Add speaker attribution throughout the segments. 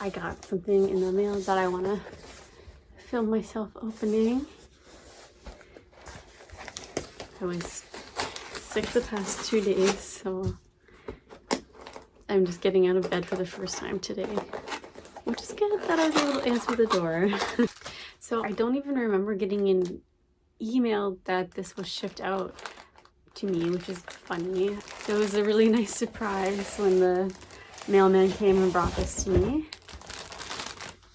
Speaker 1: I got something in the mail that I want to film myself opening. I was sick the past 2 days, so I'm just getting out of bed for the first time today, which is good that I was able to answer the door. So I don't even remember getting an email that this was shipped out to me, which is funny. So it was a really nice surprise when the mailman came and brought this to me.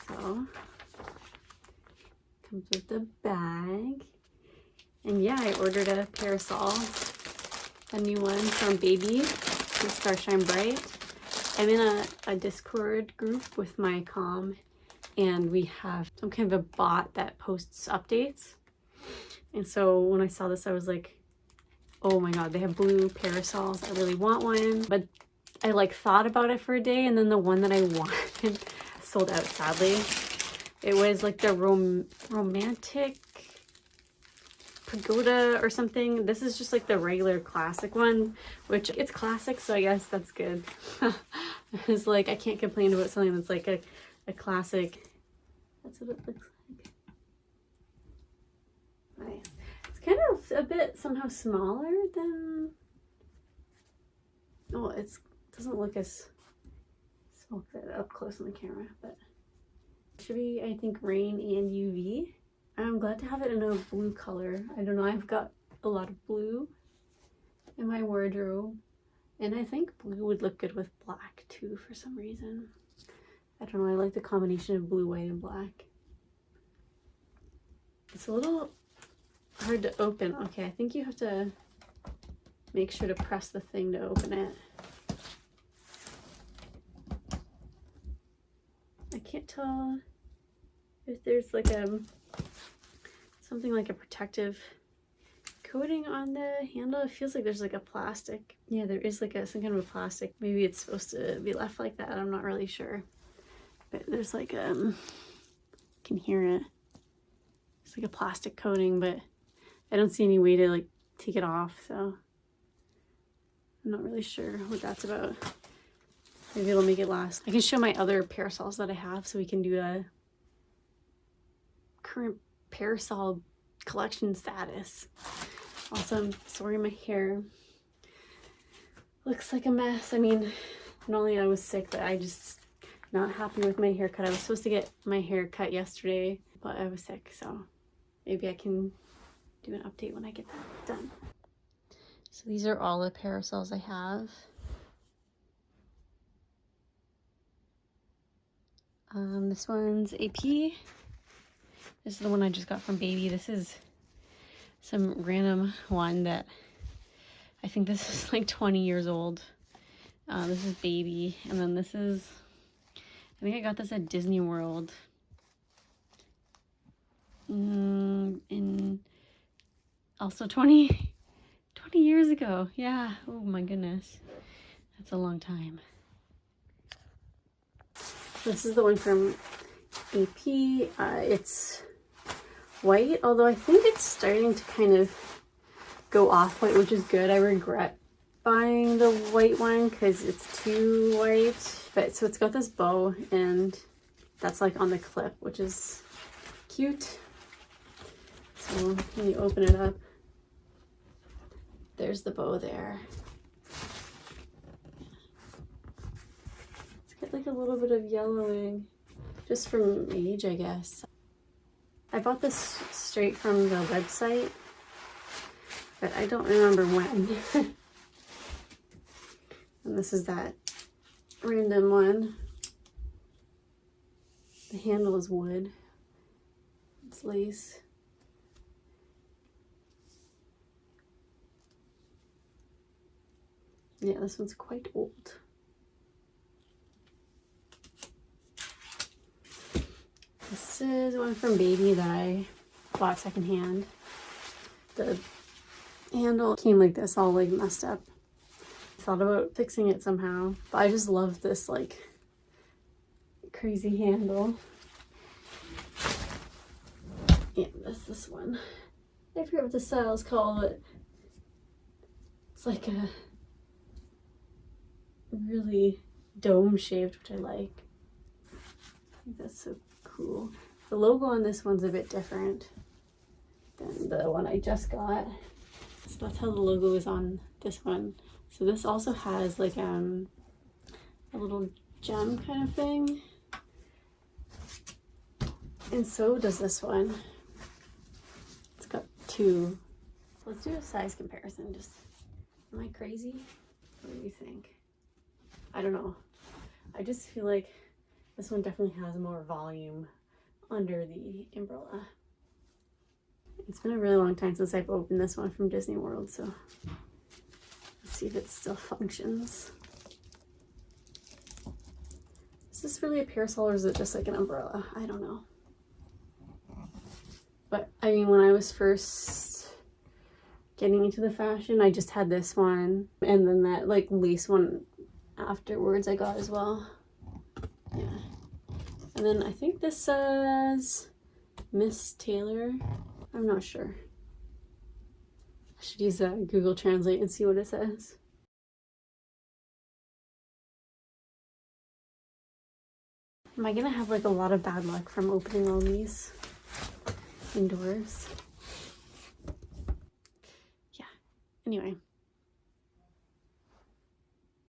Speaker 1: So comes with the bag. And yeah, I ordered a Parasol, a new one from Baby, the Starshine Bright. I'm in a Discord group with my comm, and we have some kind of a bot that posts updates. And so when I saw this, I was like, oh my god, they have blue parasols. I really want one. But I like thought about it for a day, and then the one that I wanted sold out, sadly. It was like the romantic pagoda or something. This is just like the regular classic one, which it's classic, so I guess that's good. It's like, I can't complain about something that's like a classic. That's what it looks like. Nice. It's kind of a bit somehow smaller than, oh, it doesn't look as small up close on the camera, but it should be, I think, rain and UV. I'm glad to have it in a blue color. I don't know, I've got a lot of blue in my wardrobe, and I think blue would look good with black too for some reason. I don't know, I like the combination of blue, white, and black. It's a little hard to open. Okay, I think you have to make sure to press the thing to open it. I can't tell if there's like something like a protective coating on the handle. It feels like there's like a plastic. Yeah, there is like some kind of a plastic. Maybe it's supposed to be left like that. I'm not really sure. But there's like you can hear it. It's like a plastic coating, but I don't see any way to like take it off, so I'm not really sure what that's about. Maybe it'll make it last. I can show my other parasols that I have, so we can do a current parasol collection status. Also, I'm sorry, my hair looks like a mess. I mean, not only I was sick, but I just not happy with my haircut. I was supposed to get my hair cut yesterday, but I was sick, so maybe I can do an update when I get that done. So these are all the parasols I have. This one's AP. This is the one I just got from Baby. This is some random one that I think this is like 20 years old. This is Baby, and then this is, I think I got this at Disney World in also 20 years ago. Yeah, oh my goodness, that's a long time. This is the one from AP. It's white, although I think it's starting to kind of go off white, which is good. I regret buying the white one because it's too white. But so it's got this bow, and that's like on the clip, which is cute. So when you open it up, there's the bow there. It's got like a little bit of yellowing, just from age, I guess. I bought this straight from the website, but I don't remember when. And this is that random one. The handle is wood. It's lace. Yeah, this one's quite old. This is one from Baby that I bought secondhand. The handle came like this, all like messed up. Thought about fixing it somehow, but I just love this like crazy handle. Yeah, that's this one. I forget what the style is called, but it's like a really dome shaped, which I like. think that's so cool. The logo on this one's a bit different than the one I just got. So that's how the logo is on this one. So this also has like a little gem kind of thing. And so does this one. It's got two. So let's do a size comparison. Just, am I crazy? What do you think? I don't know. I just feel like this one definitely has more volume under the umbrella. It's been a really long time since I've opened this one from Disney World, so let's see if it still functions. Is this really a parasol or is it just like an umbrella? I don't know. But I mean, when I was first getting into the fashion, I just had this one, and then that like lace one afterwards I got as well. Yeah. And then I think this says Miss Taylor. I'm not sure. I should use Google Translate and see what it says. Am I gonna have like a lot of bad luck from opening all these indoors? Yeah. Anyway.